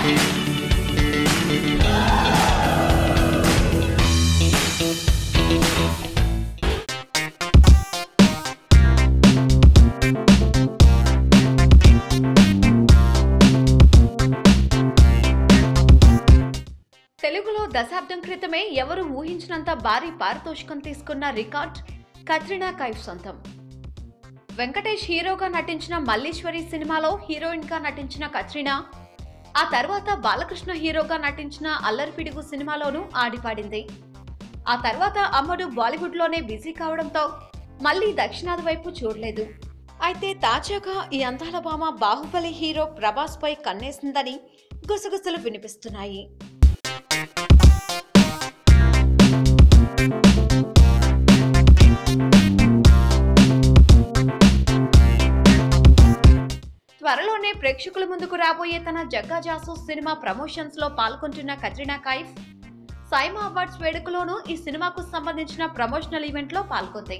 తెలుగులో దశాబ్దం క్రితమే ఎవరు ఊహించినంత భారీ పారితోషికం తీసుకున్న రికార్డ్ కత్రినా కైఫ్ సొంతం. వెంకటేష్ హీరోగా నటించిన మల్లీశ్వరి సినిమాలో హీరోయిన్ గా నటించిన కత్రినా ఆ తర్వాత బాలకృష్ణ హీరోగా నటించిన అల్లరిపిడుగు సినిమాలోనూ ఆడిపాడింది. ఆ తర్వాత అమ్మడు బాలీవుడ్ లోనే బిజీ కావడంతో మళ్లీ దక్షిణాది వైపు చూడలేదు. అయితే తాజాగా ఈ అందాల భామ బాహుబలి హీరో ప్రభాస్ పై కన్నేసిందని గుసగుసలు వినిపిస్తున్నాయి. త్వరలోనే ప్రేక్షకుల ముందుకు రాబోయే తన జగ్గా జాసూస్ సినిమా ప్రమోషన్స్ లో పాల్గొంటున్న కత్రినా కైఫ్ సైమా అవార్డ్స్ వేడుకలోనూ ఈ సినిమాకు సంబంధించిన ప్రమోషనల్ ఈవెంట్ లో పాల్గొంది.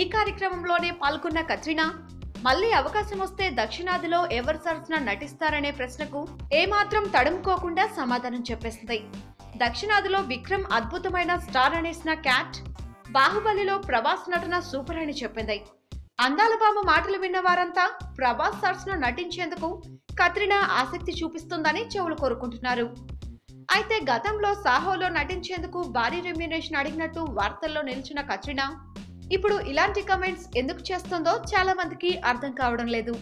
ఈ కార్యక్రమంలోనే పాల్గొన్న కత్రినా మళ్లీ అవకాశం వస్తే దక్షిణాదిలో ఎవరు సరసన నటిస్తారనే ప్రశ్నకు ఏమాత్రం తడుముకోకుండా సమాధానం చెప్పేసింది. దక్షిణాదిలో విక్రమ్ అద్భుతమైన స్టార్ అనేసిన క్యాట్, బాహుబలిలో ప్రభాస్ నటన సూపర్ అని చెప్పింది. అందాల భామ మాటలు విన్న వారంతా ప్రభాస్ సరసన నటించేందుకు కత్రినా ఆసక్తి చూపిస్తుందని చెవులు కోరుకుంటున్నారు. అయితే గతంలో సాహోలో నటించేందుకు భారీ రెమ్యునరేషన్ అడిగినట్టు వార్తల్లో నిలిచిన కత్రినా ఇప్పుడు ఇలాంటి కమెంట్స్ ఎందుకు చేస్తుందో చాలా మందికి అర్థం కావడం లేదు.